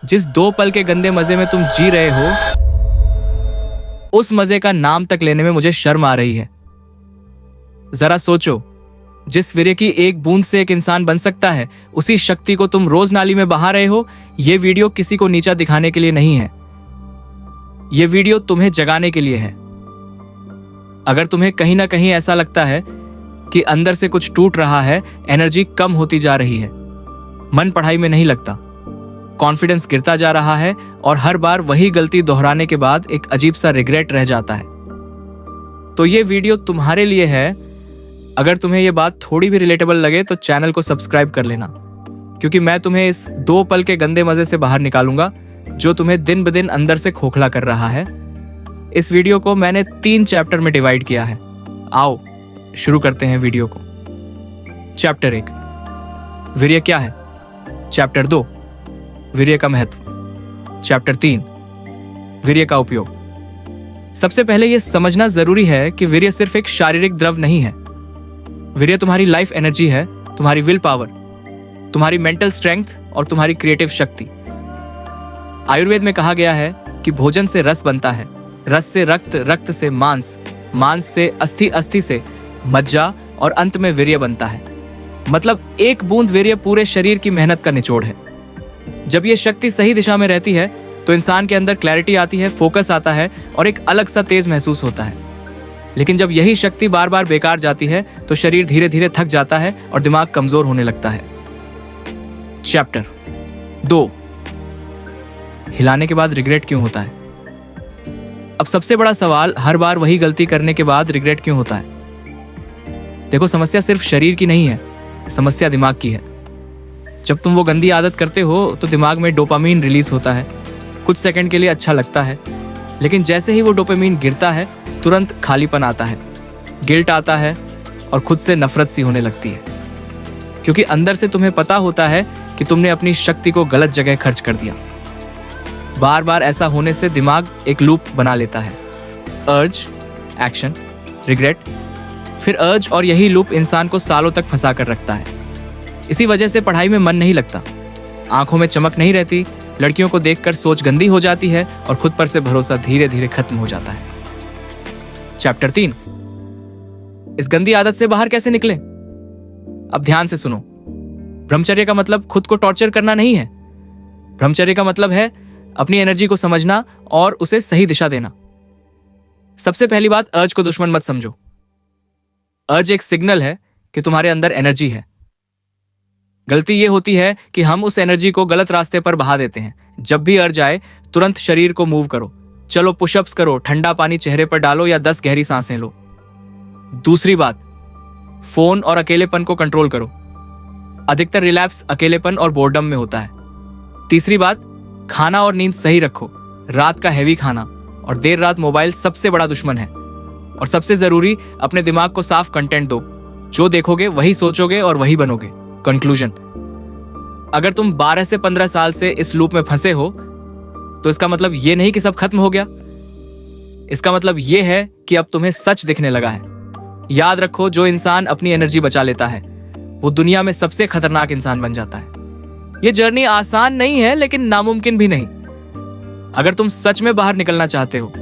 जिस 2 पल के गंदे मजे में तुम जी रहे हो, उस मजे का नाम तक लेने में मुझे शर्म आ रही है। जरा सोचो, जिस वीर्य की एक बूंद से एक इंसान बन सकता है, उसी शक्ति को तुम रोज नाली में बहा रहे हो। यह वीडियो किसी को नीचा दिखाने के लिए नहीं है, यह वीडियो तुम्हें जगाने के लिए है। अगर तुम्हें कहीं ना कहीं ऐसा लगता है कि अंदर से कुछ टूट रहा है, एनर्जी कम होती जा रही है, मन पढ़ाई में नहीं लगता, कॉन्फिडेंस गिरता जा रहा है और हर बार वही गलती दोहराने के बाद एक अजीब सा रिग्रेट रह जाता है, तो ये वीडियो तुम्हारे लिए है। अगर तुम्हें ये बात थोड़ी भी रिलेटेबल लगे तो चैनल को सब्सक्राइब कर लेना, क्योंकि मैं तुम्हें इस 2 पल के गंदे मजे से बाहर निकालूंगा जो तुम्हें दिन ब दिन अंदर से खोखला कर रहा है। इस वीडियो को मैंने 3 चैप्टर में डिवाइड किया है। आओ शुरू करते हैं वीडियो को। चैप्टर 1, वीर्य क्या है। चैप्टर 2, वीर्य का महत्व। चैप्टर 3, वीर्य का उपयोग। सबसे पहले यह समझना जरूरी है कि वीर्य सिर्फ एक शारीरिक द्रव नहीं है। वीर्य तुम्हारी लाइफ एनर्जी है, तुम्हारी विल पावर, तुम्हारी मेंटल स्ट्रेंथ और तुम्हारी क्रिएटिव शक्ति। आयुर्वेद में कहा गया है कि भोजन से रस बनता है, रस से रक्त, रक्त से मांस, मांस से अस्थि, अस्थि से मज्जा और अंत में वीर्य बनता है। मतलब एक बूंद वीर्य पूरे शरीर की मेहनत का निचोड़ है। जब यह शक्ति सही दिशा में रहती है तो इंसान के अंदर क्लैरिटी आती है, फोकस आता है और एक अलग सा तेज महसूस होता है। लेकिन जब यही शक्ति बार बार बेकार जाती है तो शरीर धीरे धीरे थक जाता है और दिमाग कमजोर होने लगता है। चैप्टर 2, हिलाने के बाद रिग्रेट क्यों होता है। अब सबसे बड़ा सवाल, हर बार वही गलती करने के बाद रिग्रेट क्यों होता है। देखो, समस्या सिर्फ शरीर की नहीं है, समस्या दिमाग की है। जब तुम वो गंदी आदत करते हो तो दिमाग में डोपामीन रिलीज होता है। कुछ सेकंड के लिए अच्छा लगता है, लेकिन जैसे ही वो डोपामीन गिरता है तुरंत खालीपन आता है, गिल्ट आता है और खुद से नफरत सी होने लगती है, क्योंकि अंदर से तुम्हें पता होता है कि तुमने अपनी शक्ति को गलत जगह खर्च कर दिया। बार बार ऐसा होने से दिमाग एक लूप बना लेता है, अर्ज, एक्शन, रिग्रेट, फिर अर्ज, और यही लूप इंसान को सालों तक फंसा कर रखता है। इसी वजह से पढ़ाई में मन नहीं लगता, आंखों में चमक नहीं रहती, लड़कियों को देखकर सोच गंदी हो जाती है और खुद पर से भरोसा धीरे धीरे खत्म हो जाता है। चैप्टर 3, इस गंदी आदत से बाहर कैसे निकलें। अब ध्यान से सुनो। ब्रह्मचर्य का मतलब खुद को टॉर्चर करना नहीं है। ब्रह्मचर्य का मतलब है अपनी एनर्जी को समझना और उसे सही दिशा देना। सबसे पहली बात, अर्ज को दुश्मन मत समझो। अर्ज एक सिग्नल है कि तुम्हारे अंदर एनर्जी है। गलती यह होती है कि हम उस एनर्जी को गलत रास्ते पर बहा देते हैं। जब भी अर्ज आए तुरंत शरीर को मूव करो, चलो पुशअप्स करो, ठंडा पानी चेहरे पर डालो या 10 गहरी सांसें लो। दूसरी बात, फोन और अकेलेपन को कंट्रोल करो। अधिकतर रिलैप्स अकेलेपन और बोर्डम में होता है। तीसरी बात, खाना और नींद सही रखो। रात का हैवी खाना और देर रात मोबाइल सबसे बड़ा दुश्मन है। और सबसे जरूरी, अपने दिमाग को साफ कंटेंट दो। जो देखोगे वही सोचोगे और वही बनोगे। कंक्लूजन, अगर तुम 12 से 15 साल से इस लूप में फंसे हो तो इसका मतलब ये नहीं कि सब खत्म हो गया। इसका मतलब ये है कि अब तुम्हें सच दिखने लगा है। याद रखो, जो इंसान अपनी एनर्जी बचा लेता है वो दुनिया में सबसे खतरनाक इंसान बन जाता है। ये जर्नी आसान नहीं है, लेकिन नामुमकिन भी नहीं। अगर तुम सच में बाहर निकलना चाहते हो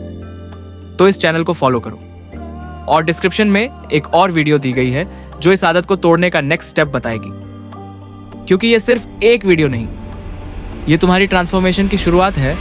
तो इस चैनल को फॉलो करो, और डिस्क्रिप्शन में एक और वीडियो दी गई है जो इस आदत को तोड़ने का नेक्स्ट स्टेप बताएगी। क्योंकि ये सिर्फ एक वीडियो नहीं, ये तुम्हारी ट्रांसफॉर्मेशन की शुरुआत है।